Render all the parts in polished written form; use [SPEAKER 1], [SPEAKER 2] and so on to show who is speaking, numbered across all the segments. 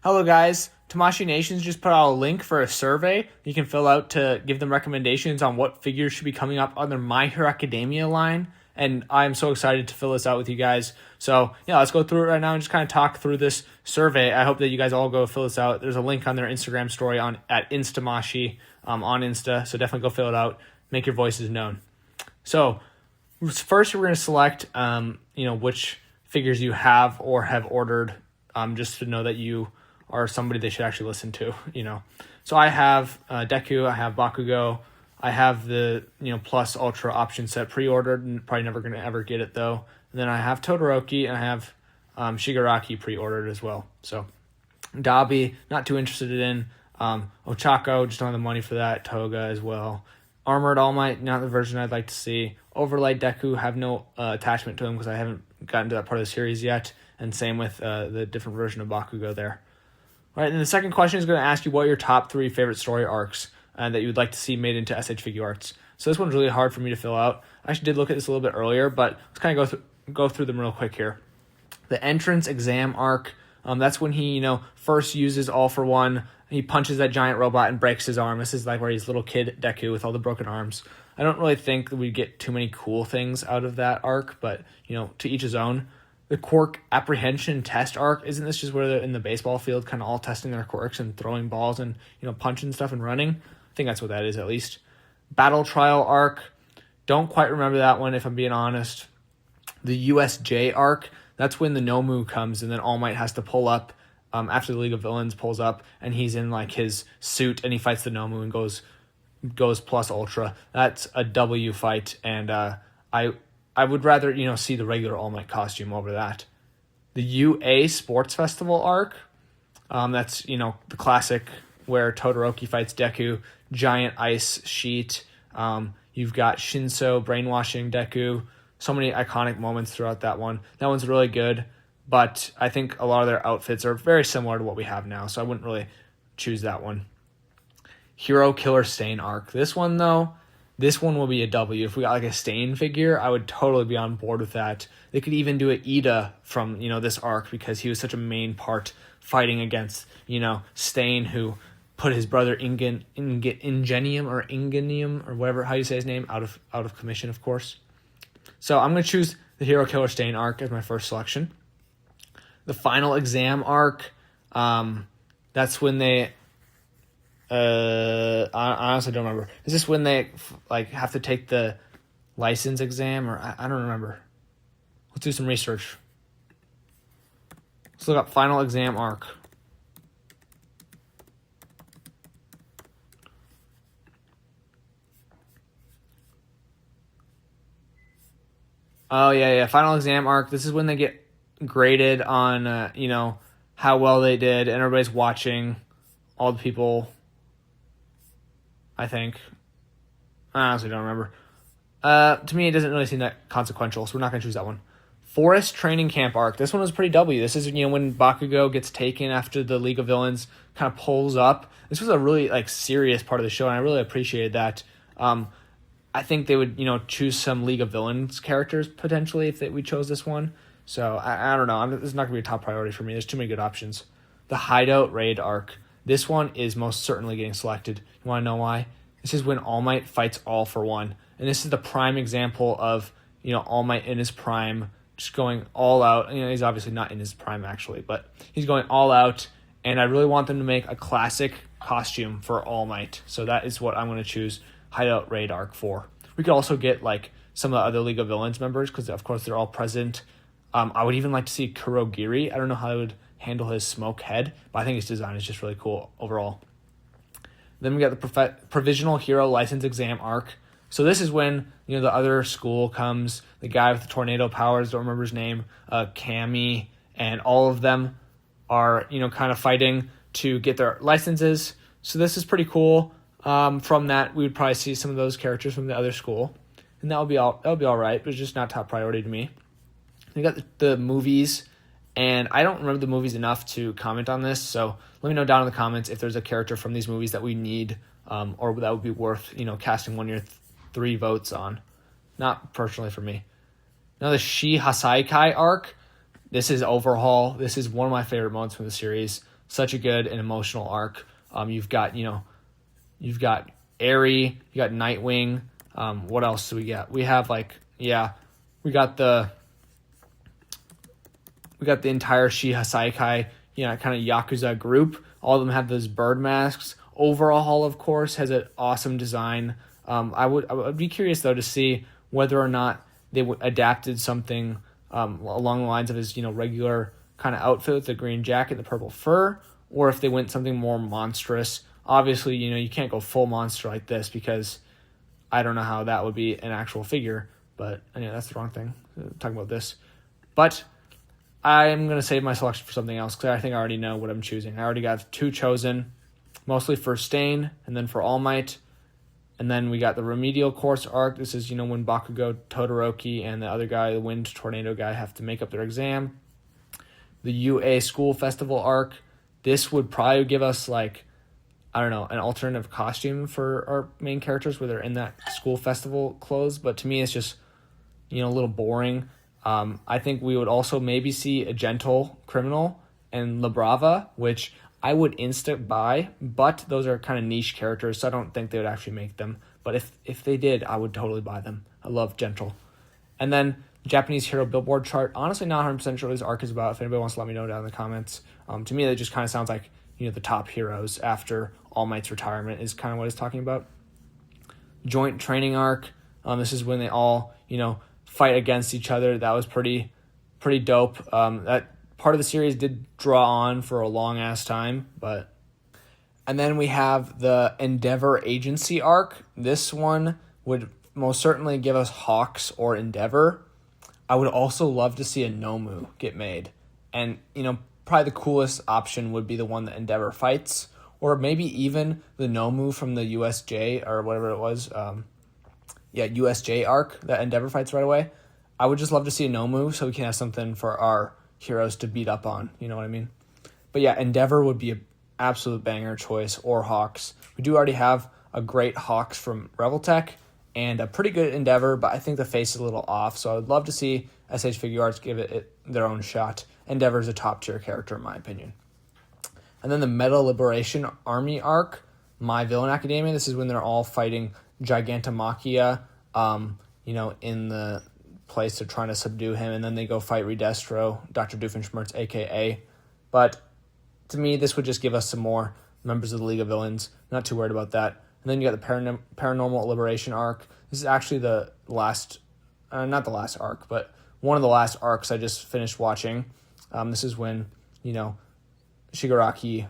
[SPEAKER 1] Hello, guys. Tamashii Nations just put out a link for a survey you can fill out to give them recommendations on what figures should be coming up on their My Hero Academia line. And I'm so excited to fill this out with you guys. So, yeah, let's go through it right now and just kind of talk through this survey. I hope that you guys all go fill this out. There's a link on their Instagram story at Instamashi on Insta. So definitely go fill it out. Make your voices known. So, first we're going to select, which figures you have or have ordered, just to know that you are somebody they should actually listen to, So I have Deku, I have Bakugo, I have the, Plus Ultra option set pre-ordered, and probably never going to ever get it though. And then I have Todoroki, and I have Shigaraki pre-ordered as well. So Dabi, not too interested in. Ochako, just don't have the money for that. Toga as well. Armored All Might, not the version I'd like to see. Overlight Deku, have no attachment to him because I haven't gotten to that part of the series yet. And same with the different version of Bakugo there. All right, and the second question is going to ask you what are your top 3 favorite story arcs that you would like to see made into SH Figuarts. So this one's really hard for me to fill out. I actually did look at this a little bit earlier, but let's kind of go through them real quick here. The entrance exam arc, that's when he, first uses All for One. He punches that giant robot and breaks his arm. This is like where he's little kid Deku with all the broken arms. I don't really think that we get too many cool things out of that arc, but, to each his own. The quirk apprehension test arc, isn't this just where they're in the baseball field kind of all testing their quirks and throwing balls and, punching stuff and running? I think that's what that is at least. Battle trial arc, don't quite remember that one if I'm being honest. The USJ arc, that's when the Nomu comes and then All Might has to pull up after the League of Villains pulls up and he's in like his suit and he fights the Nomu and goes plus ultra. That's a W fight, and I would rather, see the regular All Might costume over that. The UA Sports Festival arc, that's, the classic where Todoroki fights Deku, giant ice sheet. You've got Shinso brainwashing Deku. So many iconic moments throughout that one. That one's really good, but I think a lot of their outfits are very similar to what we have now, so I wouldn't really choose that one. Hero Killer Stain arc. This one will be a W. If we got like a Stain figure, I would totally be on board with that. They could even do an Ida from, this arc because he was such a main part fighting against, Stain, who put his brother Ingenium or whatever, how you say his name, out of commission, of course. So I'm going to choose the Hero Killer Stain arc as my first selection. The final exam arc, that's when they... I honestly don't remember. Is this when they have to take the license exam, or I don't remember? Let's do some research. Let's look up final exam arc. Oh yeah, final exam arc. This is when they get graded on how well they did, and everybody's watching. All the people, I think. I honestly don't remember. To me, it doesn't really seem that consequential, so we're not going to choose that one. Forest Training Camp arc. This one was pretty W. This is, when Bakugo gets taken after the League of Villains kind of pulls up. This was a really, serious part of the show, and I really appreciated that. I think they would, choose some League of Villains characters, potentially, if we chose this one. So, I don't know. This is not going to be a top priority for me. There's too many good options. The Hideout Raid arc. This one is most certainly getting selected. You want to know why? This is when All Might fights All for One. And this is the prime example of, All Might in his prime, just going all out. He's obviously not in his prime, actually, but he's going all out. And I really want them to make a classic costume for All Might. So that is what I'm going to choose Hideout Raid arc for. We could also get, some of the other League of Villains members, because, of course, they're all present. I would even like to see Kurogiri. I don't know how they would handle his smoke head, but I think his design is just really cool overall. Then we got the Provisional Hero License Exam arc. So this is when, the other school comes, the guy with the tornado powers, don't remember his name, Cammy, and all of them are, kind of fighting to get their licenses. So this is pretty cool. From that, we would probably see some of those characters from the other school, and that would be all right, but it's just not top priority to me. We got the movies, and I don't remember the movies enough to comment on this, so let me know down in the comments if there's a character from these movies that we need, or that would be worth, casting one of your 3 votes on. Not personally for me. Now the Shi Hasaikai arc, this is Overhaul. This is one of my favorite moments from the series. such a good and emotional arc. You've got Aerie, you got Nightwing. What else do we get? We have we got the entire Shiha Saikai, kind of Yakuza group. All of them have those bird masks. Overhaul, of course, has an awesome design. I would be curious though to see whether or not they adapted something along the lines of his regular kind of outfit with the green jacket, the purple fur, or if they went something more monstrous. Obviously, you can't go full monster like this because I don't know how that would be an actual figure. But anyway, that's the wrong thing. Talking about this, but I'm going to save my selection for something else because I think I already know what I'm choosing. I already got 2 chosen, mostly for Stain and then for All Might. And then we got the Remedial Course arc. This is, when Bakugo, Todoroki, and the other guy, the Wind Tornado guy, have to make up their exam. The UA School Festival arc. This would probably give us, an alternative costume for our main characters where they're in that school festival clothes. But to me, it's just, a little boring. I think we would also maybe see a Gentle Criminal and La Brava, which I would instant buy, but those are kind of niche characters, so I don't think they would actually make them. But if they did, I would totally buy them. I love Gentle. And then Japanese Hero Billboard chart. Honestly, not 100% sure what this arc is about. If anybody wants to let me know down in the comments. To me, that just kind of sounds like, the top heroes after All Might's retirement is kind of what it's talking about. Joint training arc. This is when they all, fight against each other. That was pretty dope. That part of the series did draw on for a long ass time, and then we have the Endeavor Agency arc. This one would most certainly give us Hawks or Endeavor. I would also love to see a Nomu get made, and probably the coolest option would be the one that Endeavor fights, or maybe even the Nomu from the USJ or whatever it was. USJ arc that Endeavor fights right away. I would just love to see a Nomu so we can have something for our heroes to beat up on, you know what I mean? But yeah, Endeavor would be an absolute banger choice, or Hawks. We do already have a great Hawks from Reveltech and a pretty good Endeavor, but I think the face is a little off, so I would love to see SH Figuarts give it their own shot. Endeavor is a top tier character in my opinion. And then the Meta Liberation Army arc, My Villain Academia. This is when they're all fighting Gigantomachia, in the place they're trying to subdue him, and then they go fight Redestro, Dr. Doofenshmirtz, a.k.a. But to me, this would just give us some more members of the League of Villains. Not too worried about that. And then you got the Paranormal Liberation arc. This is actually the last, not the last arc, but one of the last arcs I just finished watching. This is when, Shigaraki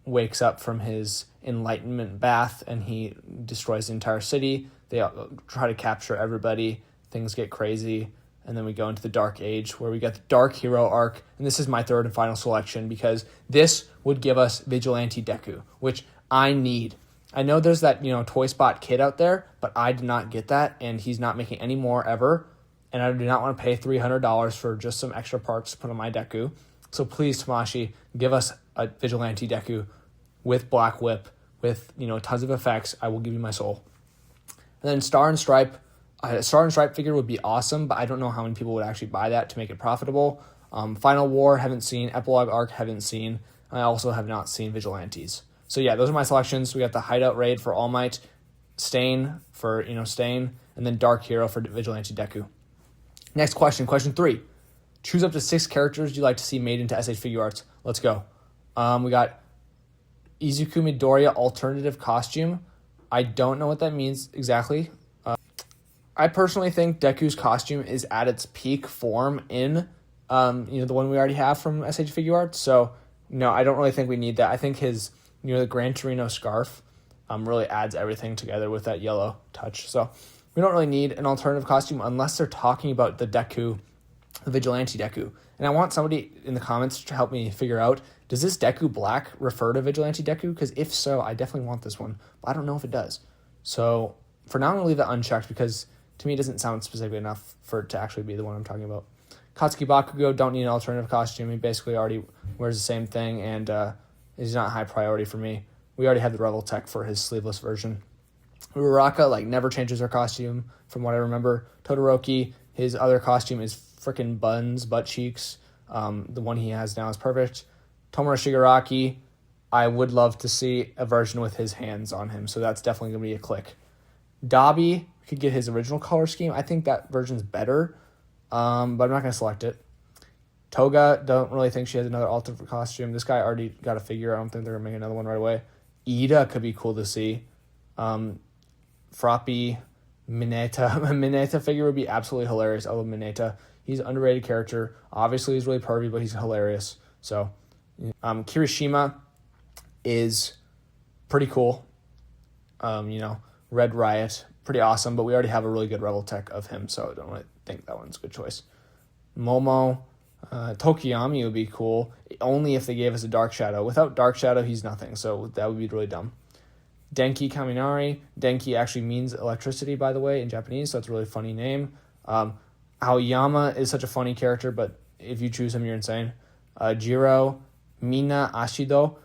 [SPEAKER 1] wakes up from his enlightenment bath and he destroys the entire city. They try to capture everybody. Things get crazy. And then we go into the Dark Age where we got the Dark Hero arc. And this is my third and final selection because this would give us Vigilante Deku, which I need. I know there's that, Toy Spot kid out there, but I did not get that. And he's not making any more ever. And I do not want to pay $300 for just some extra parts to put on my Deku. So please, Tamashii, give us a Vigilante Deku with Black Whip, with, tons of effects. I will give you my soul. And then Star and Stripe. A Star and Stripe figure would be awesome, but I don't know how many people would actually buy that to make it profitable. Final War, haven't seen. Epilogue Arc, haven't seen. I also have not seen Vigilantes. So yeah, those are my selections. We got the Hideout Raid for All Might, Stain for, Stain, and then Dark Hero for Vigilante Deku. Next question, question 3. Choose up to 6 characters you'd like to see made into SH Figuarts. Let's go. We got Izuku Midoriya alternative costume. I don't know what that means exactly. I personally think Deku's costume is at its peak form in, the one we already have from SH Figuarts. So, no, I don't really think we need that. I think his, the Gran Torino scarf really adds everything together with that yellow touch. So, we don't really need an alternative costume unless they're talking about the Deku, the Vigilante Deku. And I want somebody in the comments to help me figure out, does this Deku Black refer to Vigilante Deku? Because if so, I definitely want this one. But I don't know if it does. So for now, I'm going to leave that unchecked because to me it doesn't sound specific enough for it to actually be the one I'm talking about. Katsuki Bakugo, don't need an alternative costume. He basically already wears the same thing and is not high priority for me. We already have the Reveltech for his sleeveless version. Uraraka, never changes her costume from what I remember. Todoroki, his other costume is freaking buns, butt cheeks. The one he has now is perfect. Tomura Shigaraki, I would love to see a version with his hands on him, so that's definitely going to be a click. Dabi, we could get his original color scheme. I think that version's better, but I'm not going to select it. Toga, don't really think she has another alternate costume. This guy already got a figure. I don't think they're going to make another one right away. Ida could be cool to see. Frappy, Mineta. Mineta figure would be absolutely hilarious. I love Mineta. He's an underrated character. Obviously, he's really pervy, but he's hilarious. So, Kirishima is pretty cool. Red Riot, pretty awesome, but we already have a really good Rebel Tech of him, so I don't really think that one's a good choice. Momo, Tokiyami would be cool, only if they gave us a Dark Shadow. Without Dark Shadow, he's nothing, so that would be really dumb. Denki Kaminari. Denki actually means electricity, by the way, in Japanese, so it's a really funny name. Aoyama is such a funny character, but if you choose him, you're insane. Jiro, Mina Ashido.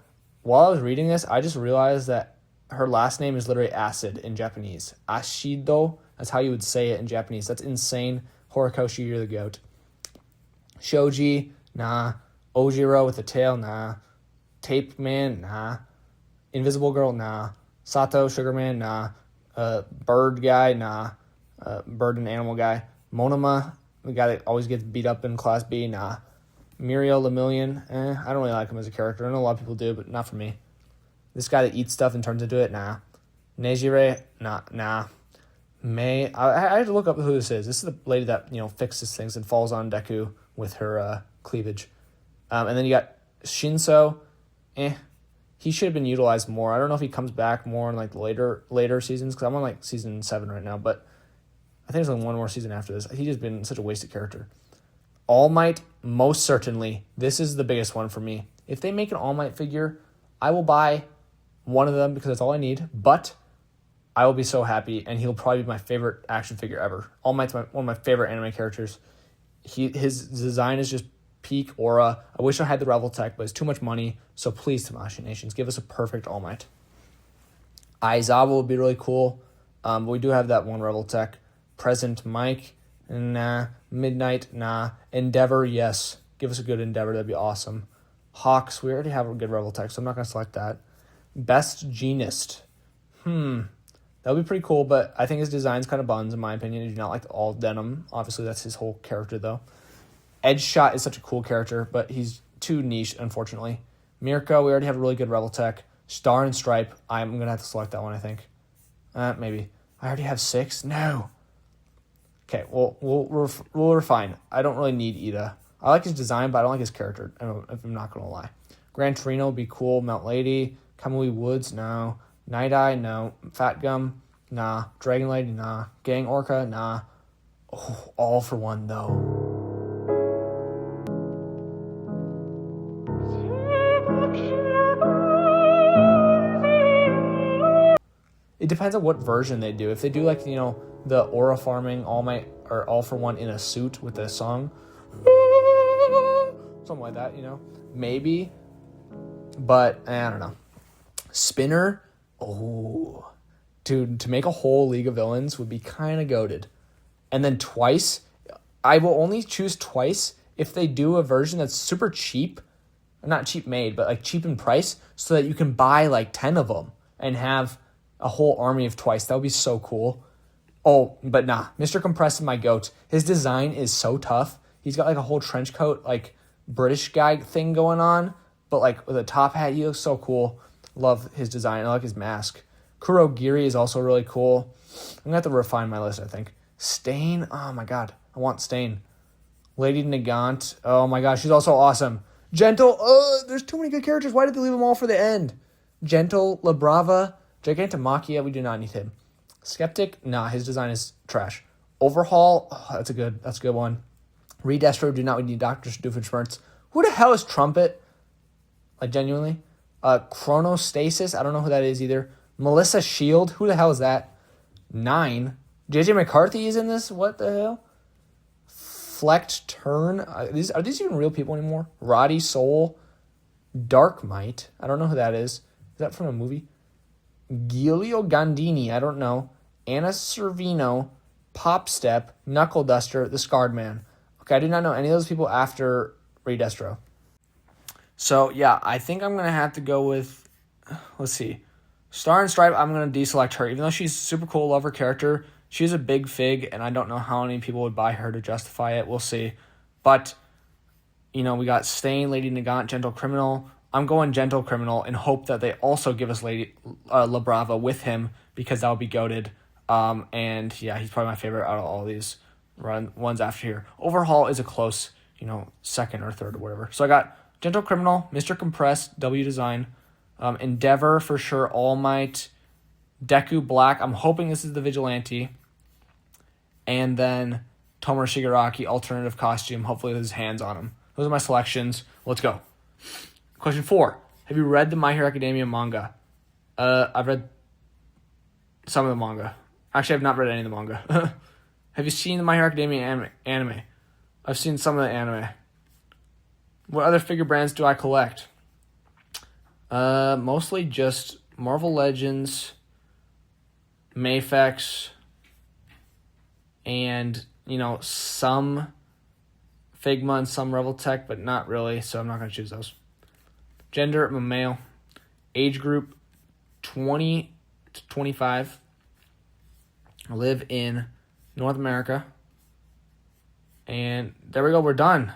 [SPEAKER 1] While I was reading this, I just realized that her last name is literally acid in Japanese. Ashido, that's how you would say it in Japanese. That's insane. Horikoshi, you're the goat. Shoji, nah. Ojiro with a tail, nah. Tape Man, nah. Invisible Girl, nah. Sato, Sugar Man, nah. Bird guy, nah. Bird and animal guy. Monoma, the guy that always gets beat up in Class B, nah. Muriel Lemillion, I don't really like him as a character. I know a lot of people do, but not for me. This guy that eats stuff and turns into it, nah. Nejire, nah. Mei, I had to look up who this is. This is the lady that, fixes things and falls on Deku with her cleavage. And then you got Shinso, he should have been utilized more. I don't know if he comes back more in like later seasons, because I'm on like season 7 right now, but I think there's only one more season after this. He's just been such a wasted character. All Might, most certainly. This is the biggest one for me. If they make an All Might figure, I will buy one of them because that's all I need, but I will be so happy, and he'll probably be my favorite action figure ever. All Might's one of my favorite anime characters. His design is just peak aura. I wish I had the Revel Tech, but it's too much money, so please, Tamashii Nations, give us a perfect All Might. Aizawa would be really cool, but we do have that one Revel Tech. Present Mike, nah. Midnight, nah. Endeavor, yes. Give us a good Endeavor, that'd be awesome. Hawks, we already have a good Revel Tech, so I'm not going to select that. Best Genist. That would be pretty cool, but I think his design's kind of buns, in my opinion. I do not like the all denim. Obviously, that's his whole character, though. Edge Shot is such a cool character, but he's too niche, unfortunately. Mirko, we already have a really good Revel Tech. Star and Stripe, I'm going to have to select that one, I think. Maybe. I already have 6? No. Okay, well, we'll refine. I don't really need Ida. I like his design, but I don't like his character, if I'm not going to lie. Gran Torino would be cool. Mount Lady. Kamui Woods, no. Night Eye, no. Fat Gum, nah. Dragon Lady, nah. Gang Orca, nah. Oh, All for One, though. It depends on what version they do. If they do like, the aura farming all for one in a suit with a song, something like that, maybe. But I don't know. Spinner, dude, to make a whole League of Villains would be kind of goated. And then Twice, I will only choose Twice if they do a version that's super cheap, not cheap made, but like cheap in price, so that you can buy like 10 of them and have a whole army of Twice. That would be so cool. Oh, but nah, Mr. Compress is my goat. His design is so tough. He's got like a whole trench coat, like British guy thing going on, but like with a top hat, he looks so cool. Love his design. I like his mask. Kurogiri is also really cool. I'm going to have to refine my list, I think. Stain, oh my god, I want Stain. Lady Nagant, oh my gosh, she's also awesome. Gentle, there's too many good characters. Why did they leave them all for the end? Gentle, La Brava, Gigantomachia, we do not need him. Skeptic, nah, his design is trash. Overhaul, that's a good one. Redestro, do not need Dr. Doofenshmirtz. Who the hell is Trumpet? Like, genuinely? Chronostasis, I don't know who that is either. Melissa Shield, who the hell is that? 9. JJ McCarthy is in this? What the hell? Flecked Turn, are these even real people anymore? Roddy Soul, Dark Might, I don't know who that is. Is that from a movie? Giulio Gandini, I don't know. Anna Servino, Pop Step, Knuckle Duster, The Scarred Man. Okay, I did not know any of those people after Redestro. So, yeah, I think I'm going to have to go with, let's see, Star and Stripe. I'm going to deselect her. Even though she's super cool, love her character, she's a big fig, and I don't know how many people would buy her to justify it. We'll see. But, we got Stain, Lady Nagant, Gentle Criminal. I'm going Gentle Criminal and hope that they also give us Lady La Brava with him, because that would be goated. And, yeah, he's probably my favorite out of all these ones after here. Overhaul is a close, second or third or whatever. So I got Gentle Criminal, Mr. Compressed, W Design, Endeavor for sure, All Might, Deku Black. I'm hoping this is the Vigilante. And then Tomoe Shigaraki, alternative costume, hopefully with his hands on him. Those are my selections. Let's go. Question 4. Have you read the My Hero Academia manga? I've read some of the manga. Actually, I've not read any of the manga. Have you seen the My Hero Academia anime? I've seen some of the anime. What other figure brands do I collect? Mostly just Marvel Legends, Mafex, and, some Figma and some Rebel Tech, but not really, so I'm not going to choose those. Gender, I'm a male. Age group, 20 to 25. I live in North America. And there we go, we're done.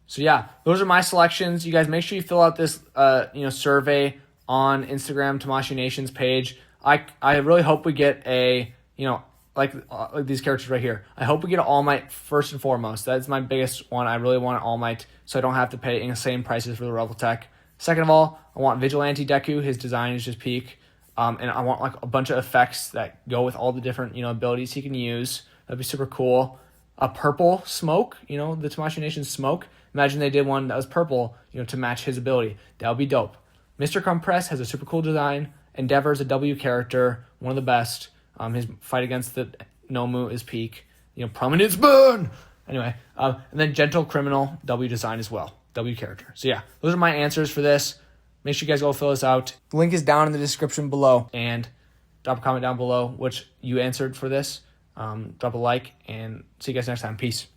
[SPEAKER 1] So yeah, those are my selections. You guys make sure you fill out this survey on Instagram, Tamashii Nation's page. I really hope we get a, like these characters right here. I hope we get an All Might first and foremost. That's my biggest one. I really want an All Might, so I don't have to pay insane prices for the Rebel Tech. Second of all, I want Vigilante Deku. His design is just peak. And I want like a bunch of effects that go with all the different, abilities he can use. That'd be super cool. A purple smoke, the Tamashii Nation smoke. Imagine they did one that was purple, to match his ability. That would be dope. Mr. Compress has a super cool design. Endeavor's a W character, one of the best. His fight against the Nomu is peak. Prominence burn! Anyway, and then Gentle Criminal, W design as well. W character. So yeah, those are my answers for this. Make sure you guys go fill this out. The link is down in the description below. And drop a comment down below which you answered for this. Drop a like, and see you guys next time. Peace.